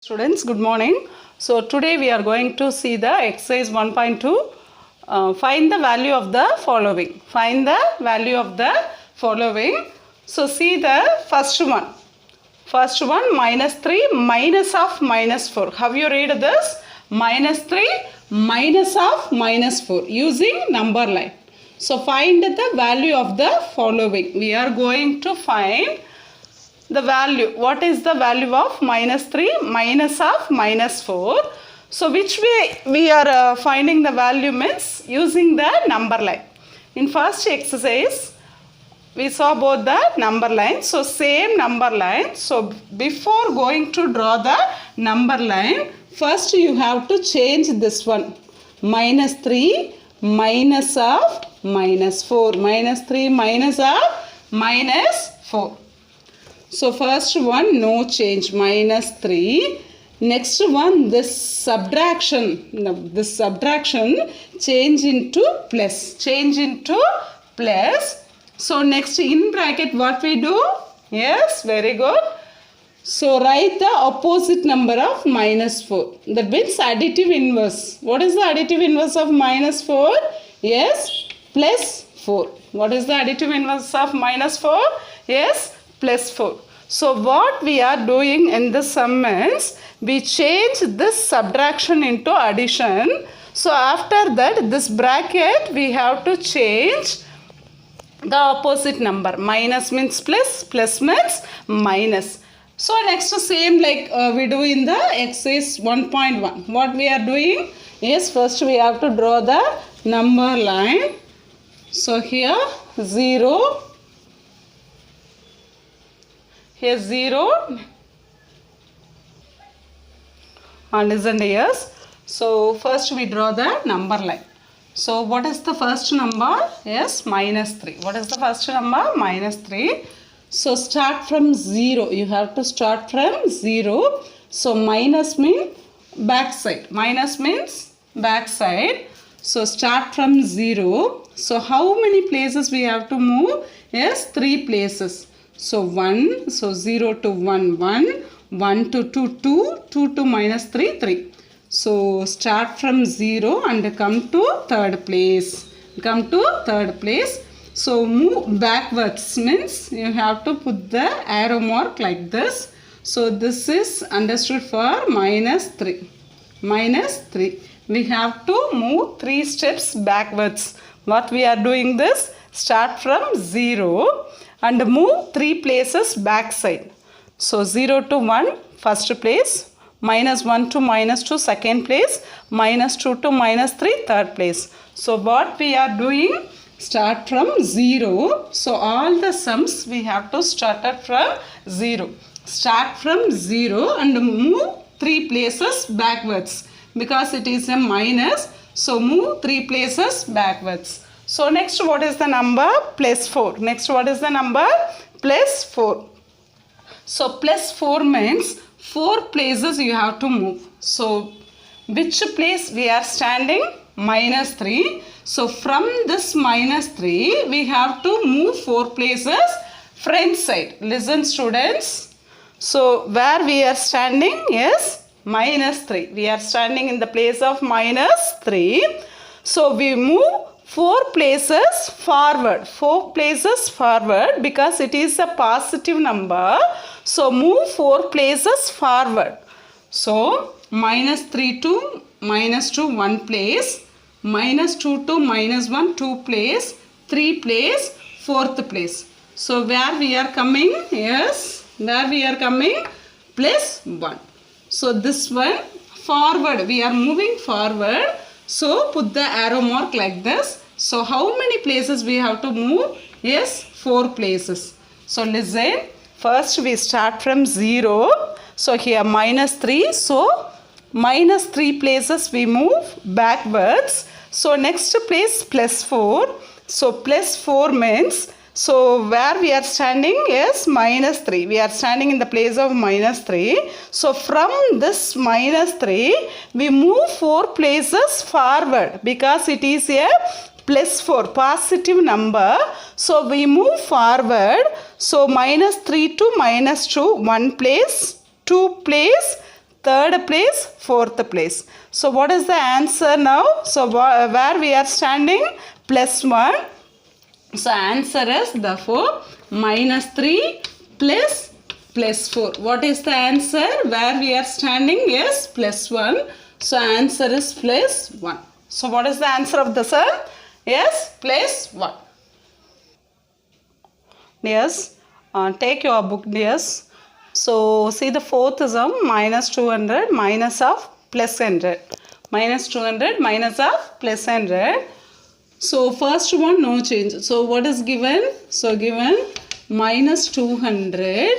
Students, good morning. So today we are going to see the exercise 1.2. Find the value of the following. Find the value of the following. So see the first one. First one, minus 3 minus of minus 4. How you read this? Minus 3 minus of minus 4 using number line. So find the value of the following. We are going to find the value. What is the value of minus 3 minus of minus 4? So which way we are finding the value means using the number line. In first exercise we saw both the number line. So same number line. So before going to draw the number line, first you have to change this one. Minus 3 minus of minus 4. Minus 3 minus of minus 4. So first one, no change, minus 3. Next one, this subtraction change into plus. Change into plus. So next in bracket what we do? Yes, very good. So write the opposite number of minus 4. That means additive inverse. What is the additive inverse of minus 4? Yes, plus 4. What is the additive inverse of minus 4? Yes, plus 4. So what we are doing in this sum is we change this subtraction into addition. So after that this bracket we have to change the opposite number. Minus means plus, plus means minus. So next same like we do in the exercise 1.1. What we are doing is first we have to draw the number line. So here 0. Here 0 and isn't yes. So first we draw the number line. So what is the first number? Yes, minus 3. What is the first number? Minus 3. So start from 0. You have to start from 0. So minus means backside. Minus means backside. So start from 0. So how many places we have to move? Yes, 3 places. So 1, so 0 to 1, 1, 1 to 2, 2, 2 to minus 3, 3. So start from 0 and come to third place. Come to third place. So move backwards means you have to put the arrow mark like this. So this is understood for minus 3. Minus 3. We have to move 3 steps backwards. What we are doing this? Start from 0. And move 3 places backside. So 0 to 1 first place, minus 1 to minus 2 second place, minus 2 to minus 3 third place. So what we are doing? Start from 0. So all the sums we have to start from 0. Start from 0 and move 3 places backwards because it is a minus. So move 3 places backwards. So next what is the number? Plus 4. Next what is the number? Plus 4. So plus 4 means 4 places you have to move. So which place we are standing? Minus 3. So from this minus 3 we have to move 4 places front side. Listen students. So where we are standing? Yes, minus 3. We are standing in the place of minus 3. So we move 4 places forward. 4 places forward because it is a positive number. So move 4 places forward. So minus 3 to minus 2 1 place. Minus 2 to minus 1 2 place. 3 place. 4th place. So where we are coming? Yes. Where we are coming? Plus 1. So this one forward. We are moving forward. So put the arrow mark like this. So how many places we have to move? Yes, 4 places. So listen. First we start from 0. So here minus 3. So minus 3 places we move backwards. So next place plus 4. So plus 4 means, so where we are standing? Yes, minus 3. We are standing in the place of minus 3. So from this minus 3, we move 4 places forward because it is a plus 4 positive number. So we move forward. So minus 3 to minus 2 1 place, 2 place, third place, fourth place. So what is the answer now? So where we are standing? Plus 1. So answer is therefore minus 3 plus 4. What is the answer? Where we are standing? Yes, plus 1. So answer is plus 1. So what is the answer of the sum? Yes, plus 1. Yes, take your book, yes. So see the fourth sum, minus 200 minus of plus 100. Minus 200 minus of plus 100. So first one no change. So what is given? So given minus 200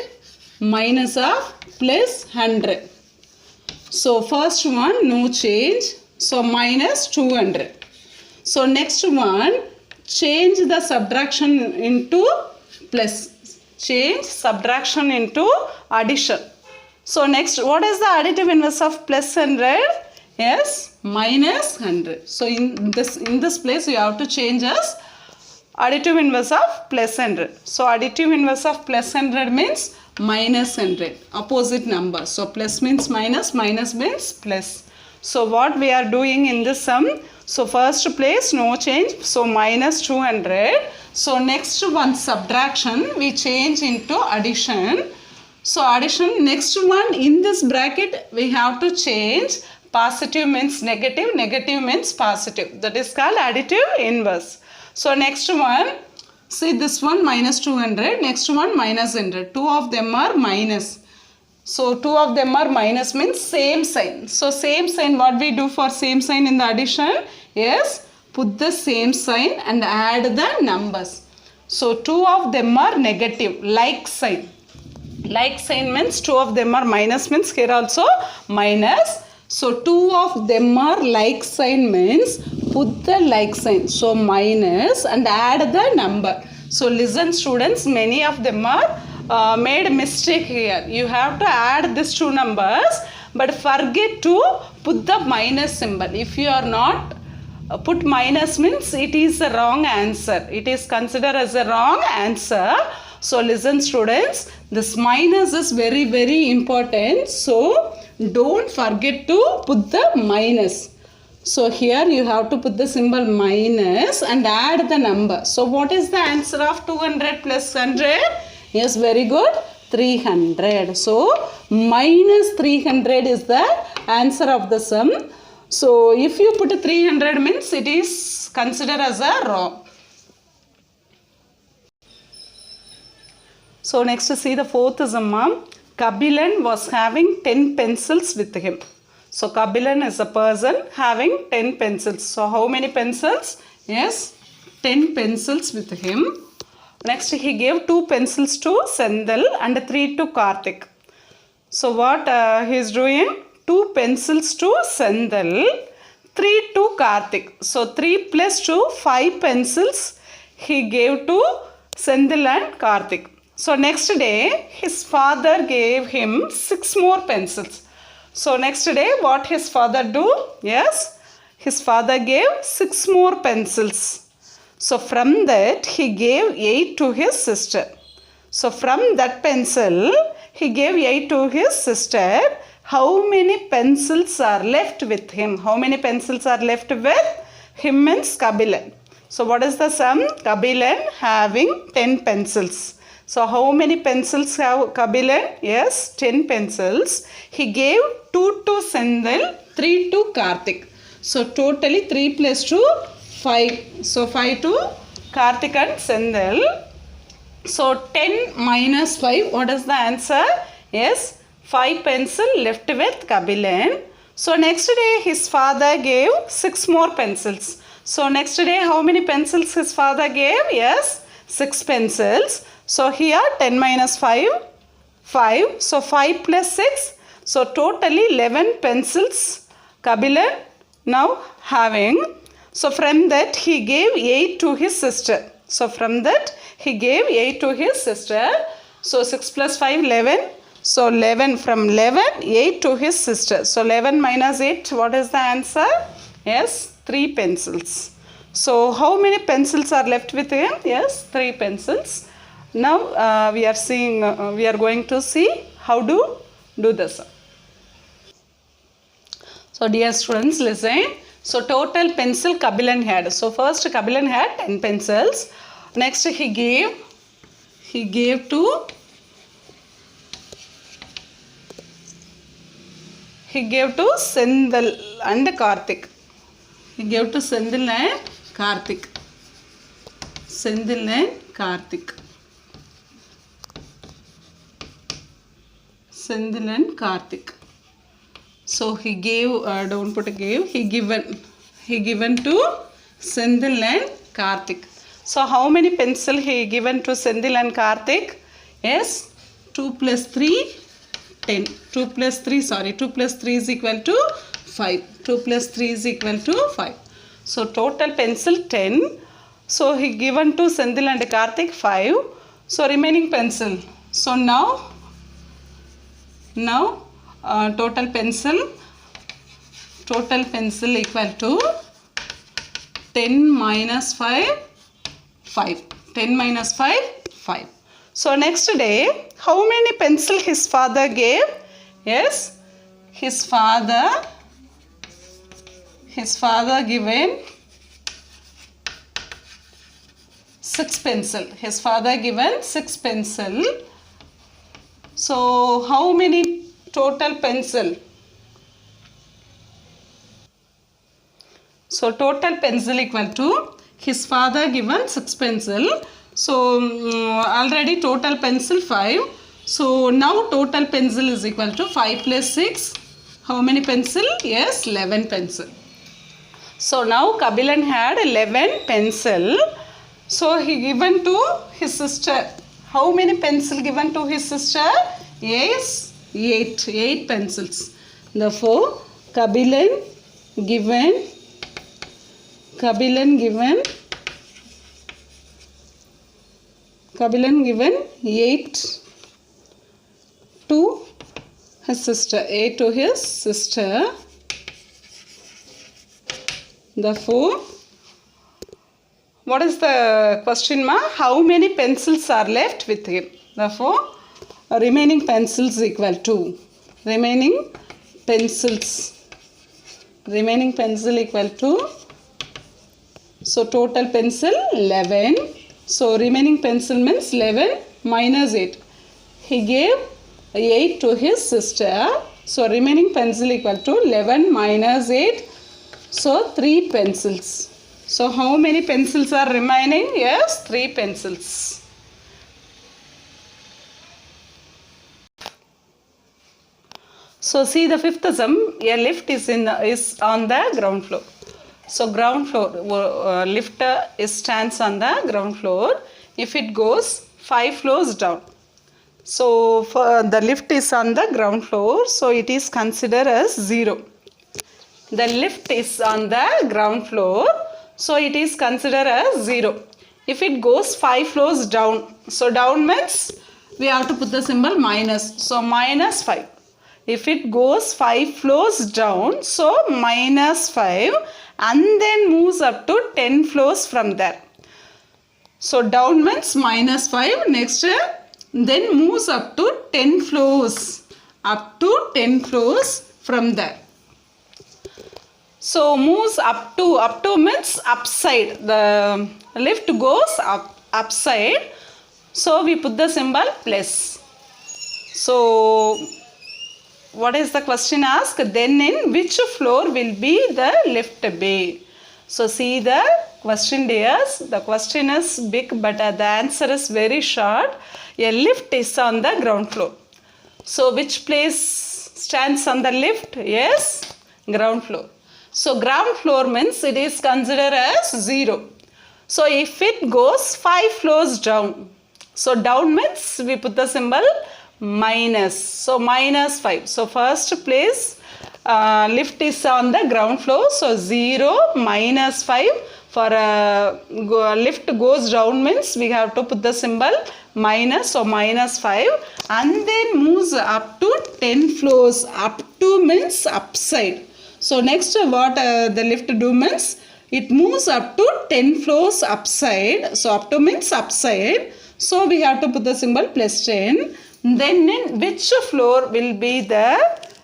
minus of plus 100. So first one no change. So minus 200. So next one, change the subtraction into plus. Change subtraction into addition. So next, what is the additive inverse of plus 100? Yes, minus 100. So in this place you have to change as additive inverse of plus 100. So additive inverse of plus 100 means minus 100. Opposite number. So plus means minus, minus means plus. So what we are doing in this sum? So first place no change. So minus 200. So next one subtraction we change into addition. So addition, next one in this bracket we have to change. Positive means negative, negative means positive. That is called additive inverse. So next one, see this one minus 200, next one minus 100. Two of them are minus. So two of them are minus means same sign. So same sign, what we do for same sign in the addition? Yes, put the same sign and add the numbers. So two of them are negative, like sign. Like sign means two of them are minus means here also minus. So two of them are like sign means put the like sign. So minus and add the number. So listen students, many of them are made a mistake here. You have to add these two numbers but forget to put the minus symbol. If you are not put minus means it is a wrong answer. It is considered as a wrong answer. So listen students, this minus is very very important. So don't forget to put the minus. So here you have to put the symbol minus and add the number. So what is the answer of 200 plus 100? Yes, very good. 300. So minus 300 is the answer of the sum. So if you put 300 means it is considered as a wrong. So next see the fourth sum. Kabilan was having 10 pencils with him. So Kabilan is a person having 10 pencils. So how many pencils? Yes, 10 pencils with him. Next he gave 2 pencils to Sendal and 3 to Karthik. So what he is doing? 2 pencils to Sendal, 3 to Karthik. So 3 plus 2, 5 pencils he gave to Sendal and Karthik. So next day his father gave him 6 more pencils. So next day what his father do? Yes, his father gave 6 more pencils. So from that he gave 8 to his sister. So from that pencil he gave 8 to his sister. How many pencils are left with him? How many pencils are left with him means Kabilan. So what is the sum? Kabilan having 10 pencils. So how many pencils have Kabilan? Yes, 10 pencils. He gave 2 to Sendal, 3 to Karthik. So totally 3 plus 2, 5. So 5 to Karthik and Sendal. So 10 minus 5, what is the answer? Yes, 5 pencil left with Kabilan. So next day his father gave 6 more pencils. So next day how many pencils his father gave? Yes, 6 pencils. So here 10 minus 5, 5. So 5 plus 6. So totally 11 pencils Kabilan now having. So from that he gave 8 to his sister. So from that he gave 8 to his sister. So 6 plus 5, 11. So 11 from 11, 8 to his sister. So 11 minus 8, what is the answer? Yes, 3 pencils. So how many pencils are left with him? Yes, 3 pencils. Now we are going to see how to do this. So dear students, listen. So total pencil Kabilan had. So first Kabilan had 10 pencils. Next he gave to Sendil and Karthik. He gave to Sendil and Karthik. Sendil and Karthik. Sendil and Karthik. So he gave, don't put a gave, he given to Sendil and Karthik. So how many pencil he given to Sendil and Karthik? Yes, 2 plus 3, 10. 2 plus 3 is equal to 5. 2 plus 3 is equal to 5. So total pencil 10. So he given to Sendil and Karthik 5. So remaining pencil. So now total pencil equal to 10 minus 5, 5. 10 minus 5, 5. So next day, how many pencil his father gave? Yes, his father given 6 pencil. His father given 6 pencil. So how many total pencil? So total pencil equal to his father given 6 pencil. So already total pencil 5. So now total pencil is equal to 5 plus 6. How many pencil? Yes, 11 pencil. So now Kabilan had 11 pencil. So he given to his sister. How many pencil given to his sister? Yes, 8 pencils. Therefore, Kabilan given 8 to his sister. 8 to his sister. Therefore, what is the question mark? How many pencils are left with him? Therefore, remaining pencils equal to remaining pencil equal to, so total pencil 11. So remaining pencil means 11 minus 8. He gave 8 to his sister. So remaining pencil equal to 11 minus 8. So 3 pencils. So how many pencils are remaining? Yes, 3 pencils. So see the fifth sum. A lift is on the ground floor. So ground floor, lift stands on the ground floor. If it goes 5 floors down. So for the lift is on the ground floor. So it is considered as 0. The lift is on the ground floor. So it is considered as 0. If it goes 5 floors down. So down means we have to put the symbol minus. So minus 5. If it goes 5 floors down, so minus 5 and then moves up to 10 floors from there. So down means minus 5. Next, then moves up to 10 floors. Up to 10 floors from there. So moves up to means upside. The lift goes upside. So we put the symbol plus. So what is the question asked? Then in which floor will be the lift bay? So see the question dears. The question is big but the answer is very short. A lift is on the ground floor. So which place stands on the lift? Yes, ground floor. So ground floor means it is considered as 0. So if it goes 5 floors down. So down means we put the symbol minus. So minus 5. So first place lift is on the ground floor. So 0 minus 5. For lift goes down means we have to put the symbol minus. So minus 5 and then moves up to 10 floors. Up to means upside. So next what the lift do means it moves up to 10 floors upside. So up to means upside. So we have to put the symbol plus 10. Then in which floor will be the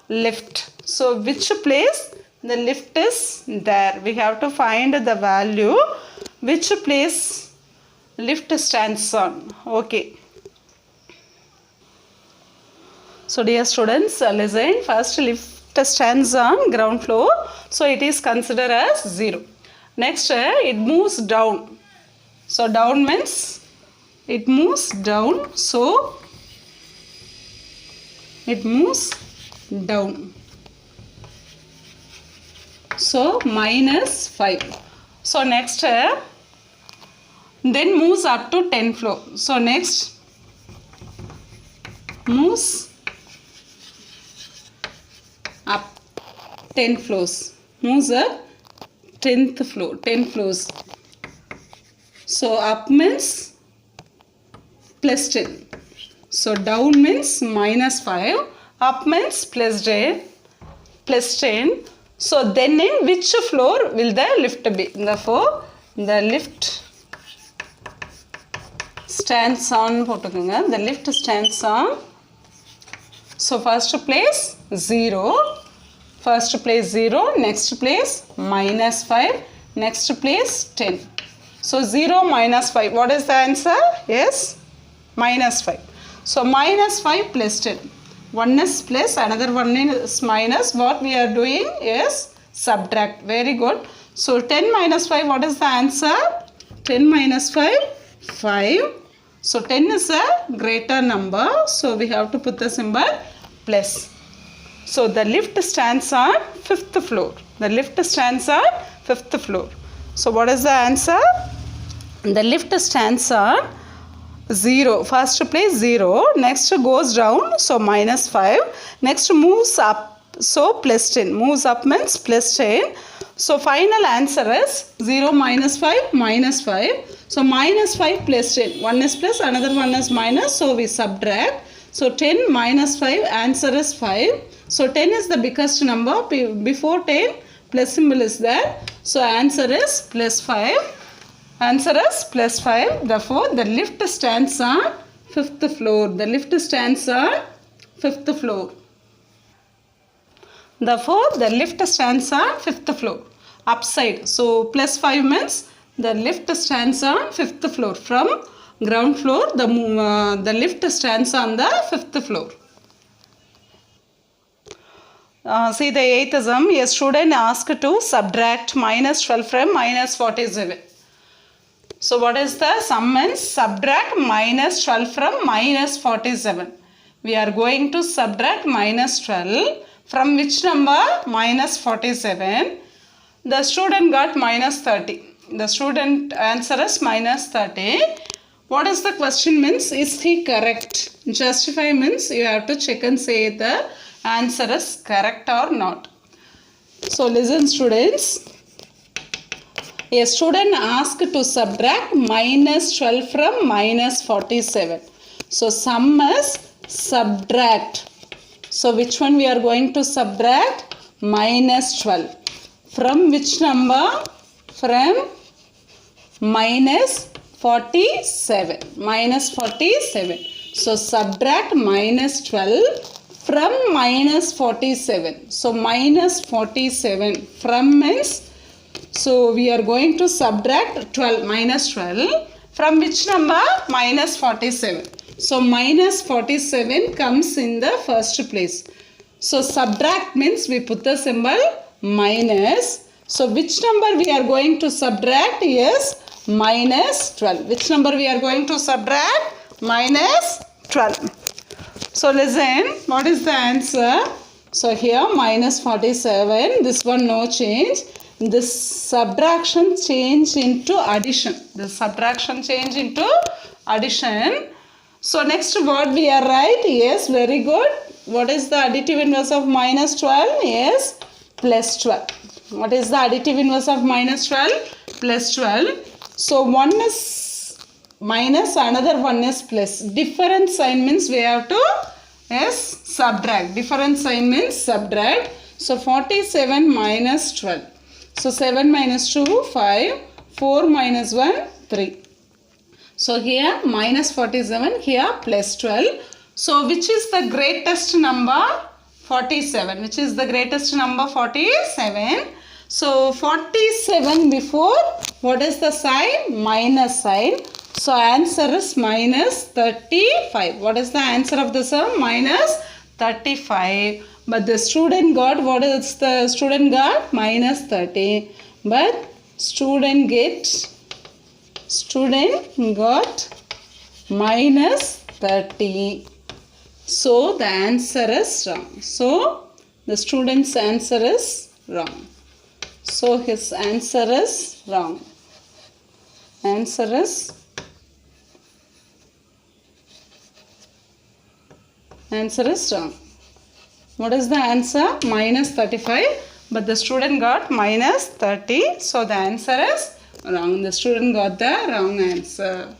lift? So which place the lift is there. We have to find the value which place lift stands on. Okay. So dear students, listen. First, lift stands on ground floor, so it is considered as 0. Next, it moves down. So down means it moves down, so it moves down. So -5. So next, then moves up to 10 floor. So next moves up 10 floors. Moves up 10th floor, 10 floors. So up means +10. So down means -5. Up means +10. So then in which floor will the lift be? Therefore, the lift stands on. The lift stands on. So first place 0. First place 0. Next place -5. Next place 10. So 0 -5. What is the answer? Yes, -5. So -5 + 10. One is plus, another one is minus. What we are doing is subtract. Very good. So 10 - 5, what is the answer? 10 - 5, 5. So 10 is a greater number. So we have to put the symbol plus. So the lift stands on 5th floor. The lift stands on 5th floor. So what is the answer? The lift stands on 0. First place 0. Next goes down. So -5. Next moves up. So +10. Moves up means +10. So final answer is 0 - 5 -5. So -5 + 10. One is plus, another one is minus. So we subtract. So 10 - 5, answer is 5. So 10 is the biggest number. Before 10, plus symbol is there. So answer is +5. Answer is +5. Therefore, the lift stands on 5th floor. The lift stands on 5th floor. Therefore, the lift stands on 5th floor. Upside. So +5 means the lift stands on 5th floor. From ground floor, the lift stands on the 5th floor. See the 8th sum. A student asked to subtract -12 from -47. So what is the sum means? Subtract -12 from -47. We are going to subtract -12 from which number? -47. The student got -30. The student answer is -30. What is the question means? Is he correct? Justify means you have to check and say the answer is correct or not. So listen students. A student asked to subtract -12 from -47. So sum is subtract. So which one we are going to subtract? -12. From which number? From -47. -47. So subtract -12 from -47. So -47 from means, so we are going to subtract 12, -12 from which number? -47. So -47 comes in the first place. So subtract means we put the symbol minus. So which number we are going to subtract? Yes, -12. Which number we are going to subtract? -12. So listen, what is the answer? So here -47, this one no change. This subtraction change into addition. This subtraction change into addition. So next word we are right. Yes, very good. What is the additive inverse of -12? Yes, +12. What is the additive inverse of -12? +12. So one is minus, another one is plus. Different sign means we have to subtract. Different sign means subtract. So 47 - 12. So 7 - 2, 5. 4 - 1, 3. So here -47, here +12. So which is the greatest number? 47. Which is the greatest number? 47. So 47 before, what is the sign? Minus sign. So answer is minus 35. What is the answer of the sum? Minus 35. But the student got, what is the student got? Minus 30. But student got minus 30. So the answer is wrong. So the student's answer is wrong. So his answer is wrong. Answer is wrong. What is the answer? Minus 35. But the student got minus 30. So the answer is wrong. The student got the wrong answer.